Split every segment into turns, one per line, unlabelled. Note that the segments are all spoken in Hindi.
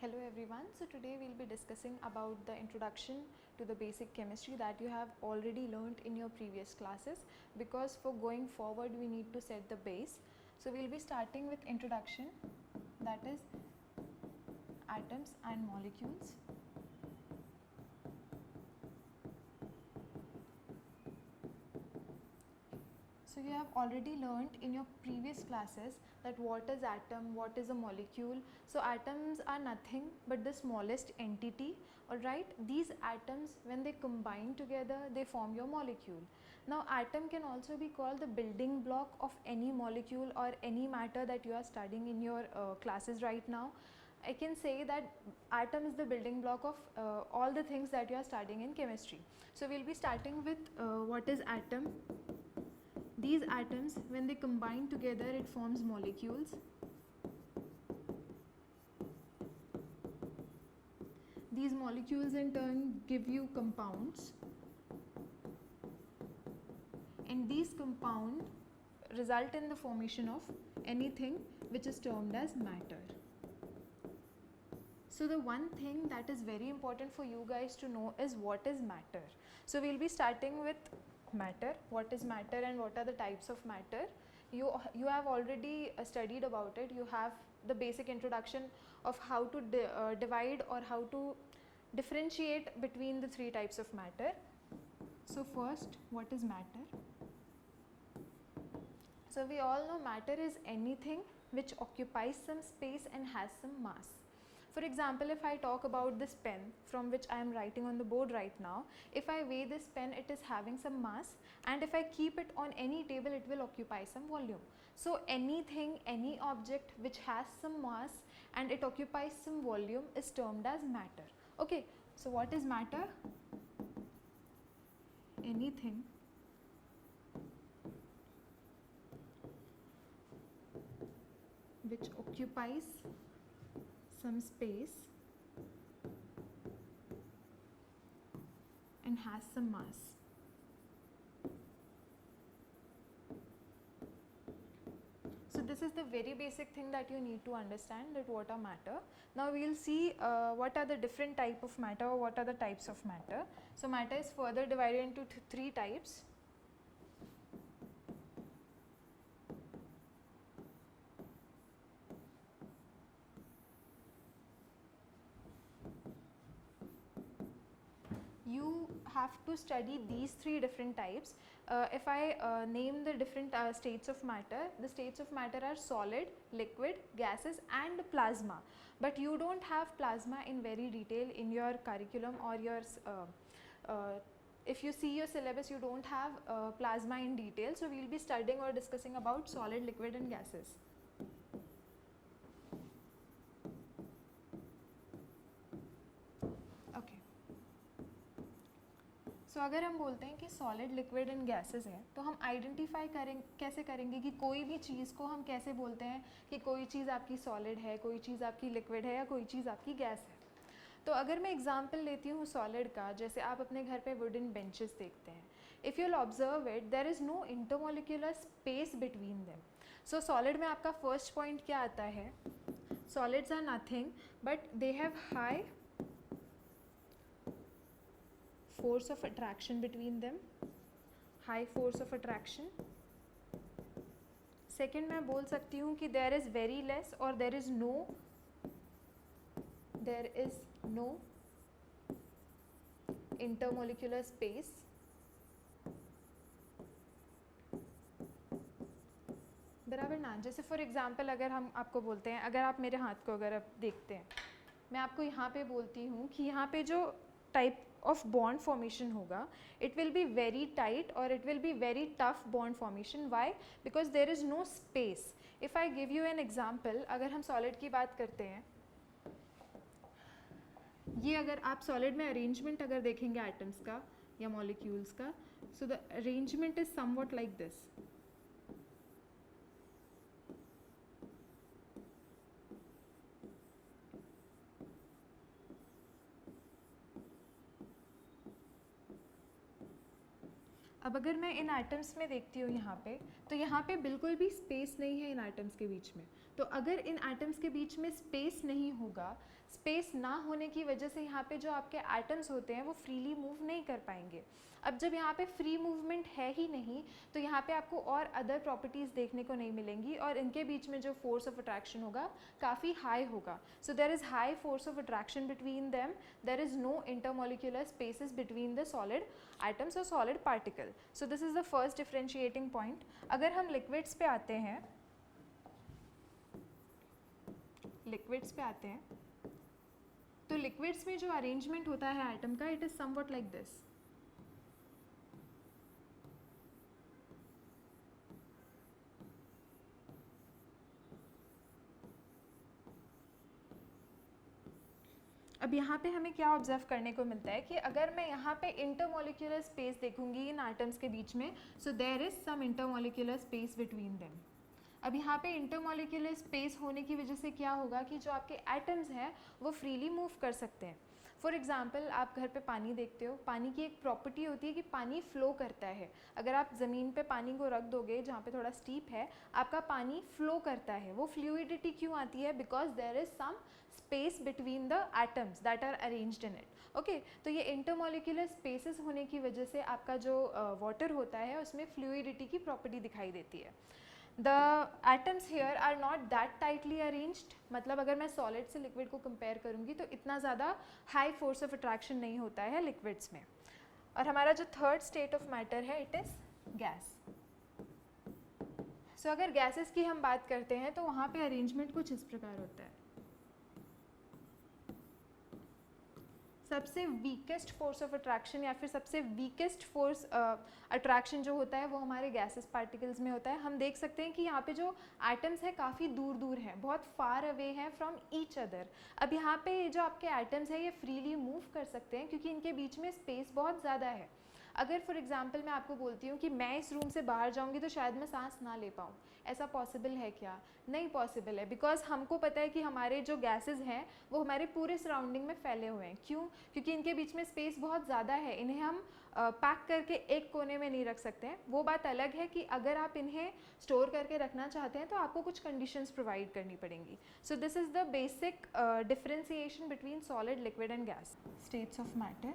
Hello everyone. So today we'll be discussing about the introduction to the basic chemistry that you have already learned in your previous classes, because for going forward we need to set the base. So we'll be starting with introduction, that is atoms and molecules. So you have already learnt in your previous classes that what is atom, what is a molecule. So atoms are nothing but the smallest entity, alright. These atoms, when they combine together, they form your molecule. Now atom can also be called the building block of any molecule or any matter that you are studying in your classes right now. I can say that atom is the building block of all the things that you are studying in chemistry. So we'll be starting with what is atom. These atoms, when they combine together, it forms molecules. These molecules in turn give you compounds, and these compounds result in the formation of anything which is termed as matter. So the one thing that is very important for you guys to know is what is matter. So we'll be starting with matter. What is matter and what are the types of matter? You have already studied about it. You have the basic introduction of how to divide or how to differentiate between the three types of matter. So first, what is matter? So we all know matter is anything which occupies some space and has some mass. For example, if I talk about this pen from which I am writing on the board right now, if I weigh this pen, it is having some mass, and if I keep it on any table, it will occupy some volume. So anything, any object which has some mass and it occupies some volume is termed as matter. Okay, so what is matter? Anything which occupies some space and has some mass. So this is the very basic thing that you need to understand, that what are matter. Now we will see what are the different type of matter, or what are the types of matter. So matter is further divided into three types. You have to study these three different types. If I name the different states of matter, the states of matter are solid, liquid, gases and plasma. But you don't have plasma in very detail in your curriculum or your if you see your syllabus, you don't have plasma in detail. So we will be studying or discussing about solid, liquid and gases. Okay. सो अगर हम बोलते हैं कि सॉलिड, लिक्विड एंड गैसेस हैं, तो हम आइडेंटिफाई कैसे करेंगे कि कोई भी चीज़ को हम कैसे बोलते हैं कि कोई चीज़ आपकी सॉलिड है, कोई चीज़ आपकी लिक्विड है या कोई चीज़ आपकी गैस है. तो अगर मैं एग्जांपल लेती हूँ सॉलिड का, जैसे आप अपने घर पे वुडन बेंचेस देखते हैं, if you will observe it, there is no intermolecular space between them. So solid में आपका फर्स्ट पॉइंट क्या आता है? Solids are nothing but they have high force of attraction between them, high force of attraction. Second मैं बोल सकती हूँ कि there is very less or there is no intermolecular space. बराबर ना. जैसे फॉर एग्जाम्पल अगर हम आपको बोलते हैं, अगर आप मेरे हाथ को अगर आप देखते हैं, मैं आपको यहाँ पे बोलती हूँ कि यहाँ पे जो टाइप ऑफ बॉन्ड फॉर्मेशन होगा, it will be very tight और it will be very tough bond formation. Why? Because there is no space. If I give you an example, अगर हम सॉलिड की बात करते हैं, ये अगर आप सॉलिड में अरेंजमेंट अगर देखेंगे एटम्स का या मॉलिक्यूल्स का, so the arrangement is somewhat like this. अब अगर मैं इन आइटम्स में देखती हूँ यहाँ पे, तो यहाँ पे बिल्कुल भी स्पेस नहीं है इन आइटम्स के बीच में. तो अगर इन एटम्स के बीच में स्पेस नहीं होगा, स्पेस ना होने की वजह से यहाँ पे जो आपके एटम्स होते हैं वो फ्रीली मूव नहीं कर पाएंगे। अब जब यहाँ पे फ्री मूवमेंट है ही नहीं तो यहाँ पे आपको और अदर प्रॉपर्टीज़ देखने को नहीं मिलेंगी और इनके बीच में जो फोर्स ऑफ अट्रैक्शन होगा काफ़ी हाई होगा. So there is high force of attraction between them, there is no intermolecular spaces between the solid atoms और solid particle. So this is the first differentiating point. अगर हम लिक्विड्स पे आते हैं, तो लिक्विड्स में जो अरेंजमेंट होता है एटम का, it is somewhat like this. अब यहाँ पे हमें क्या ऑब्जर्व करने को मिलता है कि अगर मैं यहाँ पे इंटरमोलिकुलर स्पेस देखूंगी इन एटम्स के बीच में, so there is some intermolecular space between them. अब यहाँ पे इंटरमोलिकुलर स्पेस होने की वजह से क्या होगा कि जो आपके एटम्स हैं वो फ्रीली मूव कर सकते हैं. फॉर एग्जाम्पल, आप घर पे पानी देखते हो, पानी की एक प्रॉपर्टी होती है कि पानी फ्लो करता है. अगर आप ज़मीन पे पानी को रख दोगे जहाँ पे थोड़ा स्टीप है, आपका पानी फ्लो करता है. वो फ्लूइडिटी क्यों आती है? Because there is some space between the atoms that are arranged in it. Okay, तो ये इंटरमोलिकुलर स्पेसेस होने की वजह से आपका जो वाटर होता है उसमें फ्लूइडिटी की प्रॉपर्टी दिखाई देती है. The atoms here are not that tightly arranged. मतलब अगर मैं सॉलिड से लिक्विड को कंपेयर करूँगी तो इतना ज़्यादा हाई फोर्स ऑफ अट्रैक्शन नहीं होता है लिक्विड्स में. और हमारा जो थर्ड स्टेट ऑफ मैटर है, इट इज़ गैस. सो अगर गैसेस की हम बात करते हैं तो वहाँ पे अरेंजमेंट कुछ इस प्रकार होता है. सबसे वीकेस्ट फोर्स ऑफ अट्रैक्शन या फिर सबसे वीकेस्ट फोर्स अट्रैक्शन जो होता है वो हमारे गैसेस पार्टिकल्स में होता है. हम देख सकते हैं कि यहाँ पे जो एटम्स है काफ़ी दूर दूर हैं, बहुत फार अवे हैं फ्रॉम ईच अदर. अब यहाँ पे जो आपके एटम्स है ये फ्रीली मूव कर सकते हैं क्योंकि इनके बीच में स्पेस बहुत ज़्यादा है. अगर फॉर एग्जांपल मैं आपको बोलती हूँ कि मैं इस रूम से बाहर जाऊँगी तो शायद मैं सांस ना ले पाऊँ, ऐसा पॉसिबल है क्या? नहीं पॉसिबल है, बिकॉज हमको पता है कि हमारे जो गैसेस हैं वो हमारे पूरे सराउंडिंग में फैले हुए हैं. क्यों? क्योंकि इनके बीच में स्पेस बहुत ज़्यादा है. इन्हें हम पैक करके एक कोने में नहीं रख सकते हैं. वो बात अलग है कि अगर आप इन्हें स्टोर करके रखना चाहते हैं तो आपको कुछ कंडीशंस प्रोवाइड करनी पड़ेंगी. सो this is the basic differentiation between solid, liquid and gas. States of matter.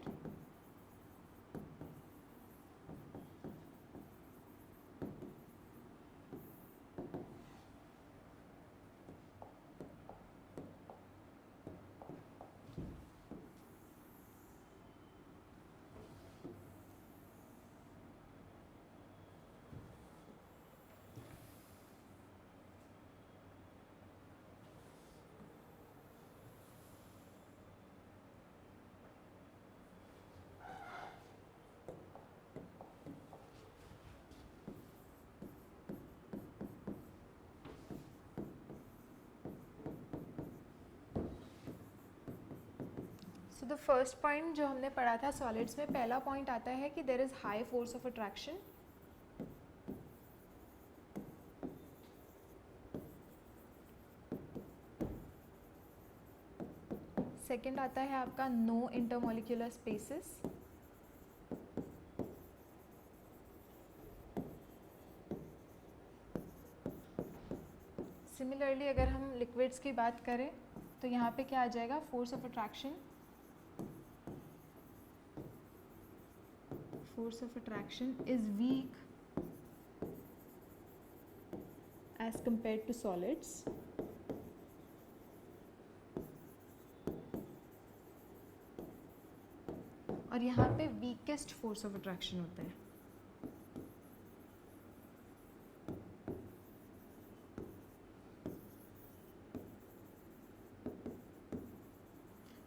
So the first point जो हमने पढ़ा था सॉलिड्स में, पहला पॉइंट आता है कि there is high force of attraction. Second आता है आपका नो इंटरमोलिकुलर स्पेसेस. सिमिलरली अगर हम लिक्विड्स की बात करें तो यहाँ पे क्या आ जाएगा? Force of attraction. Force of attraction is weak as compared to solids. और यहाँ पे weakest force of attraction होता है.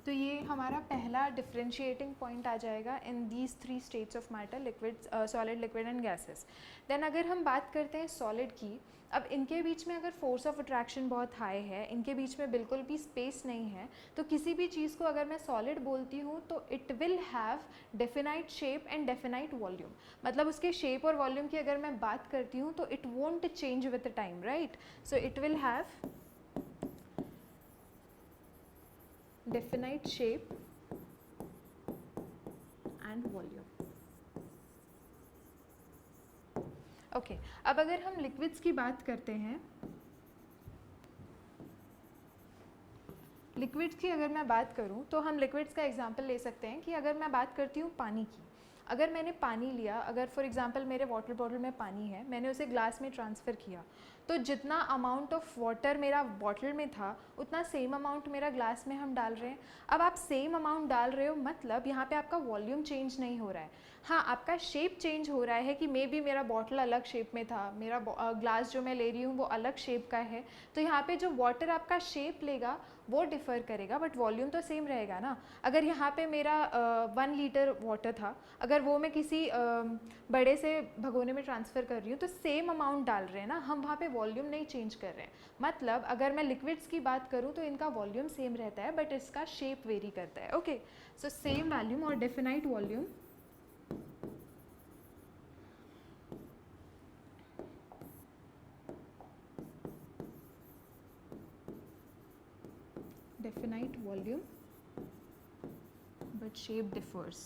तो ये हमारा पहला डिफरेंशिएटिंग पॉइंट आ जाएगा in these three states of matter, liquid, solid, liquid and gases. Then अगर हम बात करते हैं सॉलिड की, अब इनके बीच में अगर फोर्स ऑफ अट्रैक्शन बहुत हाई है, इनके बीच में बिल्कुल भी स्पेस नहीं है, तो किसी भी चीज़ को अगर मैं सॉलिड बोलती हूँ तो it will have definite shape and definite volume. मतलब उसके शेप और वॉल्यूम की अगर मैं बात करती हूँ तो it won't change with time, right. So it will have definite shape and volume. Okay, अब अगर हम लिक्विड्स की बात करते हैं लिक्विड्स की अगर मैं बात करूँ तो हम लिक्विड्स का एग्जांपल ले सकते हैं कि अगर मैं बात करती हूँ पानी की, अगर मैंने पानी लिया, अगर फॉर एग्जांपल मेरे वाटर बॉटल में पानी है, मैंने उसे ग्लास में ट्रांसफ़र किया, तो जितना अमाउंट ऑफ वाटर मेरा बॉटल में था उतना सेम अमाउंट मेरा ग्लास में हम डाल रहे हैं। अब आप सेम अमाउंट डाल रहे हो मतलब यहाँ पे आपका वॉल्यूम चेंज नहीं हो रहा है, हाँ आपका शेप चेंज हो रहा है कि मे बी मेरा बॉटल अलग शेप में था, मेरा ग्लास जो मैं ले रही हूँ वो अलग शेप का है, तो यहाँ पे जो वाटर आपका शेप लेगा वो डिफ़र करेगा बट वॉल्यूम तो सेम रहेगा ना। अगर यहाँ पे मेरा 1 लीटर वाटर था, अगर वो मैं किसी बड़े से भगोने में ट्रांसफ़र कर रही हूँ तो सेम अमाउंट डाल रहे हैं ना हम, वहाँ पे वॉल्यूम नहीं चेंज कर रहे हैं। मतलब अगर मैं लिक्विड्स की बात करूँ तो इनका वॉल्यूम सेम रहता है बट इसका शेप वेरी करता है। ओके, सो सेम वॉल्यूम और definite volume definite volume but shape differs.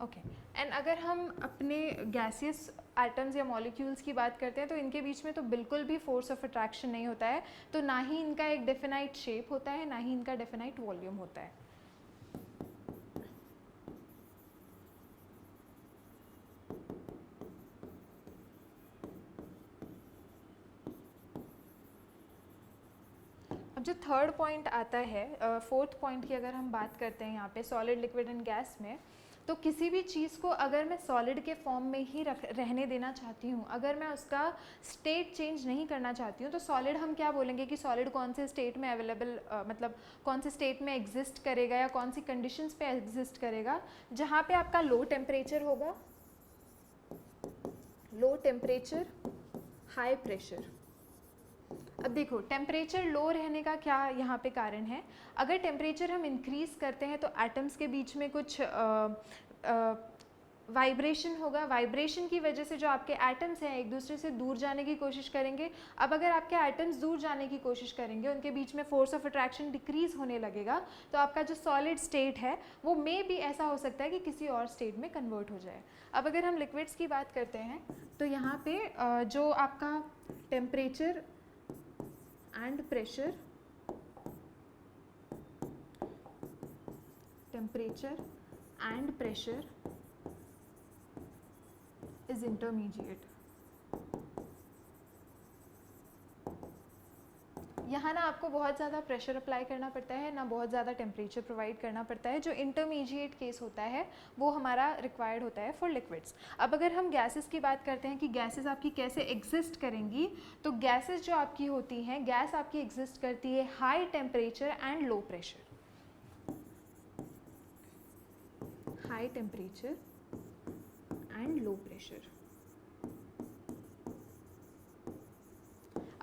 Okay, and अगर हम अपने गैसियस एटम्स या मॉलिक्यूल्स की बात करते हैं तो इनके बीच में तो बिल्कुल भी फोर्स ऑफ अट्रैक्शन नहीं होता है, तो ना ही इनका एक डेफिनाइट शेप होता है, ना ही इनका डेफिनाइट वॉल्यूम होता है। अब जो थर्ड पॉइंट आता है, फोर्थ पॉइंट की अगर हम बात करते हैं यहाँ पे सॉलिड, लिक्विड एंड गैस में, तो किसी भी चीज़ को अगर मैं सॉलिड के फॉर्म में ही रहने देना चाहती हूँ, अगर मैं उसका स्टेट चेंज नहीं करना चाहती हूँ, तो सॉलिड हम क्या बोलेंगे कि सॉलिड कौन से स्टेट में अवेलेबल, मतलब कौन से स्टेट में एग्जिस्ट करेगा या कौन सी कंडीशंस पे एग्जिस्ट करेगा, जहाँ पे आपका लो टेम्परेचर होगा, लो टेम्परेचर हाई प्रेशर। अब देखो टेम्परेचर लो रहने का क्या यहाँ पे कारण है, अगर टेम्परेचर हम इंक्रीज़ करते हैं तो एटम्स के बीच में कुछ वाइब्रेशन होगा, वाइब्रेशन की वजह से जो आपके एटम्स हैं एक दूसरे से दूर जाने की कोशिश करेंगे। अब अगर आपके एटम्स दूर जाने की कोशिश करेंगे, उनके बीच में फोर्स ऑफ अट्रैक्शन डिक्रीज़ होने लगेगा, तो आपका जो सॉलिड स्टेट है वो मे भी ऐसा हो सकता है कि किसी और स्टेट में कन्वर्ट हो जाए। अब अगर हम लिक्विड्स की बात करते हैं तो यहाँ पे जो आपका temperature and pressure, temperature and pressure is intermediate. यहाँ ना आपको बहुत ज़्यादा प्रेशर अप्लाई करना पड़ता है, ना बहुत ज़्यादा टेम्परेचर प्रोवाइड करना पड़ता है। जो इंटरमीडिएट केस होता है वो हमारा रिक्वायर्ड होता है फॉर लिक्विड्स। अब अगर हम गैसेस की बात करते हैं कि गैसेस आपकी कैसे एग्जिस्ट करेंगी, तो गैसेस जो आपकी होती हैं, गैस आपकी एग्जिस्ट करती है high temperature and low pressure, high temperature and low pressure.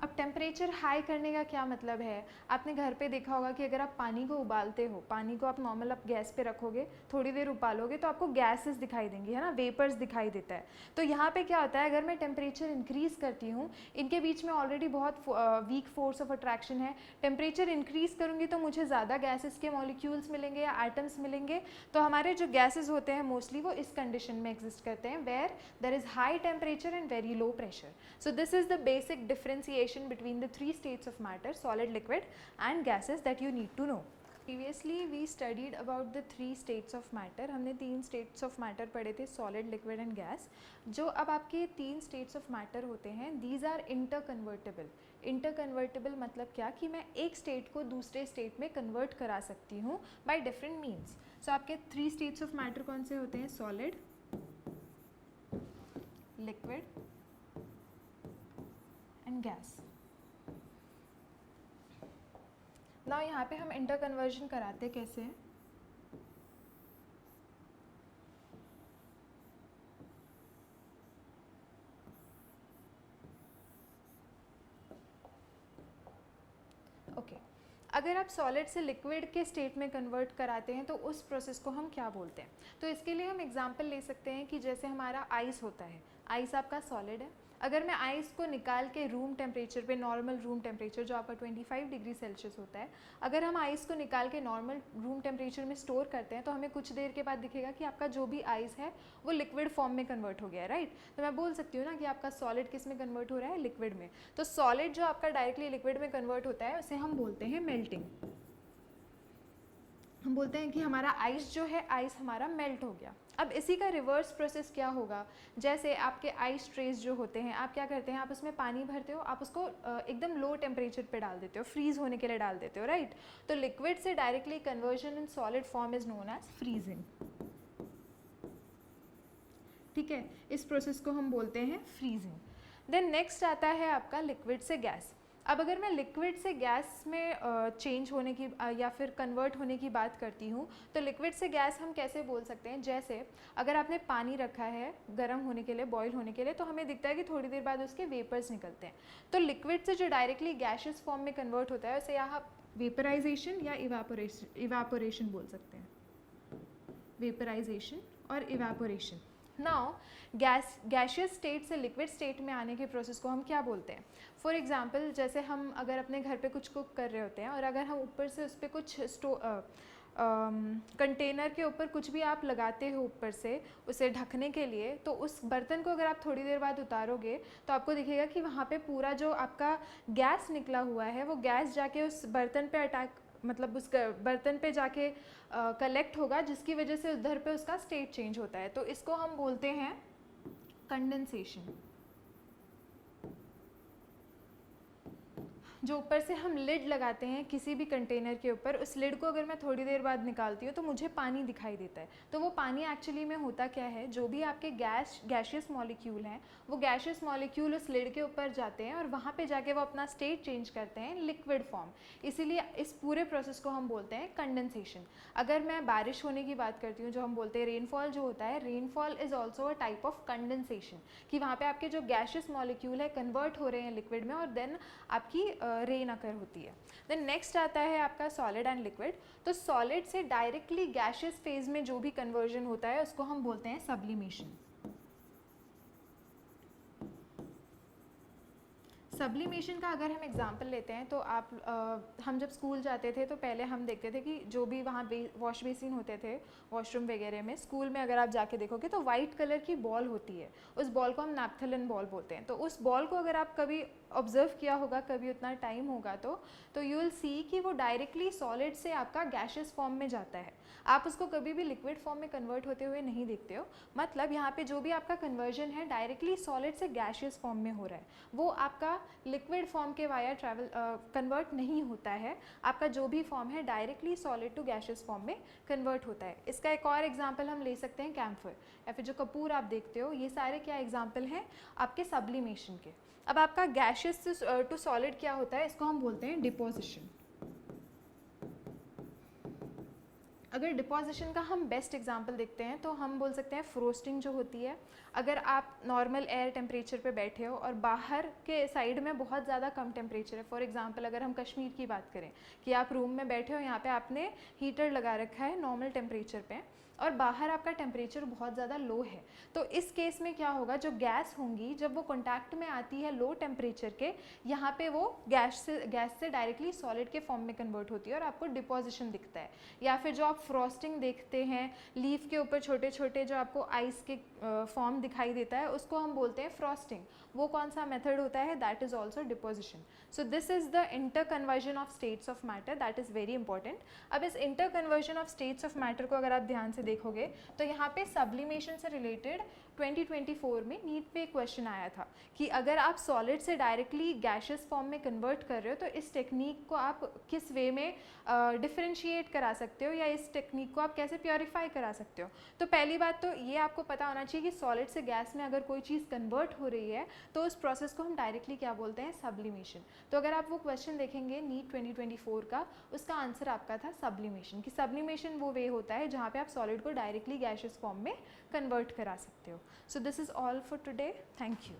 अब टेम्परेचर हाई करने का क्या मतलब है, आपने घर पे देखा होगा कि अगर आप पानी को उबालते हो, पानी को आप नॉर्मल आप गैस पे रखोगे, थोड़ी देर उबालोगे तो आपको गैसेस दिखाई देंगी, है ना, वेपर्स दिखाई देता है। तो यहाँ पे क्या होता है, अगर मैं टेम्परेचर इंक्रीज़ करती हूँ, इनके बीच में ऑलरेडी बहुत वीक फोर्स ऑफ अट्रैक्शन है, टेम्परेचर इंक्रीज़ करूँगी तो मुझे ज़्यादा गैसेस के मॉलिक्यूल्स मिलेंगे या एटम्स मिलेंगे। तो हमारे जो गैसेस होते हैं मोस्टली वो इस कंडीशन में एग्जिस्ट करते हैं, where there is high temperature and very low pressure. So this is the basic differentiation between the three states of matter, solid, liquid and gases, that you need to know. Previously we studied about the three states of matter. हमने तीन states of matter पढ़े थे, solid, liquid and gas. जो अब आपके तीन states of matter होते हैं, these are interconvertible. Interconvertible मतलब क्या कि मैं एक state को दूसरे state में convert करा सकती हूँ by different means. So आपके three states of matter कौन से होते हैं, solid, liquid and gas. Now यहाँ पे हम इंटर कन्वर्जन कराते कैसे हैं, ओके अगर आप सॉलिड से लिक्विड के स्टेट में कन्वर्ट कराते हैं तो उस प्रोसेस को हम क्या बोलते हैं। तो इसके लिए हम एग्जांपल ले सकते हैं कि जैसे हमारा आइस होता है, आइस आपका सॉलिड है, अगर मैं आइस को निकाल के रूम टेम्परेचर पे, नॉर्मल रूम टेम्परेचर जो आपका 25 डिग्री सेल्सियस होता है, अगर हम आइस को निकाल के नॉर्मल रूम टेम्परेचर में स्टोर करते हैं तो हमें कुछ देर के बाद दिखेगा कि आपका जो भी आइस है वो लिक्विड फॉर्म में कन्वर्ट हो गया है, राइट। तो मैं बोल सकती हूँ ना कि आपका सॉलिड किस में कन्वर्ट हो रहा है, लिक्विड में। तो सॉलिड जो आपका डायरेक्टली लिक्विड में कन्वर्ट होता है उसे हम बोलते हैं मेल्टिंग। हम बोलते हैं कि हमारा आइस जो है, आइस हमारा मेल्ट हो गया। अब इसी का रिवर्स प्रोसेस क्या होगा, जैसे आपके आइस ट्रेस जो होते हैं, आप क्या करते हैं, आप उसमें पानी भरते हो, आप उसको एकदम लो टेम्परेचर पे डाल देते हो, फ्रीज होने के लिए डाल देते हो, राइट। तो लिक्विड से directly conversion in solid form is known as freezing. ठीक है, इस प्रोसेस को हम बोलते हैं फ्रीजिंग। देन नेक्स्ट आता है आपका लिक्विड से गैस। अब अगर मैं लिक्विड से गैस में चेंज होने की या फिर कन्वर्ट होने की बात करती हूँ, तो लिक्विड से गैस हम कैसे बोल सकते हैं, जैसे अगर आपने पानी रखा है गर्म होने के लिए, बॉईल होने के लिए, तो हमें दिखता है कि थोड़ी देर बाद उसके वेपर्स निकलते हैं। तो लिक्विड से जो डायरेक्टली गैशियस फॉर्म में कन्वर्ट होता है उसे यहाँ वेपराइजेशन या इवापोरेशन बोल सकते हैं, वेपराइजेशन और इवापोरेशन। नाउ गैशियस स्टेट से लिक्विड स्टेट में आने के प्रोसेस को हम क्या बोलते हैं। फॉर एग्जांपल, जैसे हम अगर अपने घर पे कुछ कुक कर रहे होते हैं और अगर हम ऊपर से उस पर कुछ कंटेनर के ऊपर कुछ भी आप लगाते हो ऊपर से उसे ढकने के लिए, तो उस बर्तन को अगर आप थोड़ी देर बाद उतारोगे तो आपको दिखेगा कि वहाँ पे पूरा जो आपका गैस निकला हुआ है वो गैस जाके उस बर्तन पे अटैक, मतलब उस बर्तन पे जाके कलेक्ट होगा, जिसकी वजह से उधर पे उसका स्टेट चेंज होता है। तो इसको हम बोलते हैं कंडेंसेशन। जो ऊपर से हम लिड लगाते हैं किसी भी कंटेनर के ऊपर, उस लिड को अगर मैं थोड़ी देर बाद निकालती हूँ तो मुझे पानी दिखाई देता है। तो वो पानी एक्चुअली में होता क्या है, जो भी आपके गैशियस मॉलिक्यूल हैं वो गैशियस मॉलिक्यूल उस लिड के ऊपर जाते हैं और वहाँ पे जाके वो अपना स्टेट चेंज करते हैं लिक्विड फॉर्म। इसीलिए इस पूरे प्रोसेस को हम बोलते हैं कंडेंसेशन। अगर मैं बारिश होने की बात करती हूँ, जो हम बोलते हैं रेनफॉल जो होता है, rainfall is also a type of condensation, कि वहाँ पे आपके जो गैशियस मॉलिक्यूल है कन्वर्ट हो रहे हैं लिक्विड में और देन आपकी रेन अकर होती है। देन नेक्स्ट आता है आपका सॉलिड एंड लिक्विड। तो सॉलिड से डायरेक्टली गैशियस फेज में जो भी कन्वर्जन होता है उसको हम बोलते हैं सब्लिमेशन। सब्लिमेशन का अगर हम एग्जांपल लेते हैं तो हम जब स्कूल जाते थे तो पहले हम देखते थे कि जो भी वहाँ वॉश बेसिन होते थे वॉशरूम वगैरह में, स्कूल में अगर आप जाके देखोगे तो वाइट कलर की बॉल होती है, उस बॉल को हम नैप्थलिन बॉल बोलते हैं। तो उस बॉल को अगर आप कभी ऑब्जर्व किया होगा, कभी उतना टाइम होगा तो यू विल सी कि वो डायरेक्टली सॉलिड से आपका गैशियस फॉर्म में जाता है। आप उसको कभी भी लिक्विड फॉर्म में कन्वर्ट होते हुए नहीं देखते हो। मतलब यहाँ पे जो भी आपका कन्वर्जन है डायरेक्टली सॉलिड से गैशियस फॉर्म में हो रहा है, वो आपका लिक्विड फॉर्म के वाया ट्रैवल कन्वर्ट नहीं होता है। आपका जो भी फॉर्म है directly solid to gaseous form में कन्वर्ट होता है। इसका एक और एग्जाम्पल हम ले सकते हैं कैम्फर या फिर जो कपूर आप देखते हो, ये सारे क्या एग्जाम्पल हैं आपके सब्लिमेशन के। अब आपका गैशियस टू सॉलिड क्या होता है, इसको हम बोलते हैं डिपोजिशन। अगर डिपोजिशन का हम बेस्ट एग्जांपल देखते हैं तो हम बोल सकते हैं फ्रोस्टिंग जो होती है। अगर आप नॉर्मल एयर टेम्परेचर पे बैठे हो और बाहर के साइड में बहुत ज़्यादा कम टेम्परेचर है, फॉर एग्जांपल अगर हम कश्मीर की बात करें कि आप रूम में बैठे हो, यहाँ पे आपने हीटर लगा रखा है नॉर्मल टेम्परेचर पे और बाहर आपका टेम्परेचर बहुत ज़्यादा लो है, तो इस केस में क्या होगा, जो गैस होंगी जब वो कॉन्टैक्ट में आती है लो टेम्परेचर के, यहाँ पे वो गैस से डायरेक्टली सॉलिड के फॉर्म में कन्वर्ट होती है और आपको डिपोजिशन दिखता है। या फिर जो आप फ्रॉस्टिंग देखते हैं लीफ के ऊपर छोटे छोटे जो आपको आइस के फॉर्म दिखाई देता है, उसको हम बोलते हैं फ्रॉस्टिंग। वो कौन सा मेथड होता है, that is also deposition. So this is the inter conversion of states of matter, that is very important. अब इस inter conversion of states of matter को अगर आप ध्यान से देखोगे तो यहाँ पे सब्लिमेशन से रिलेटेड 2024 में नीट पे क्वेश्चन आया था कि अगर आप सॉलिड से डायरेक्टली गैशियस फॉर्म में कन्वर्ट कर रहे हो तो इस टेक्निक को आप किस वे में डिफरेंशिएट करा सकते हो या इस टेक्निक को आप कैसे प्योरीफाई करा सकते हो। तो पहली बात तो ये आपको पता होना चाहिए कि सॉलिड से गैस में अगर कोई चीज़ कन्वर्ट हो रही है तो उस प्रोसेस को हम डायरेक्टली क्या बोलते हैं, सब्लिमेशन। तो अगर आप वो क्वेश्चन देखेंगे नीट 2024 का, उसका आंसर आपका था सब्लिमेशन, कि सब्लिमेशन वो वे होता है जहाँ पे आप सॉलिड को डायरेक्टली गैशियस फॉर्म में कन्वर्ट करा सकते हो। सो this is all for today, thank you.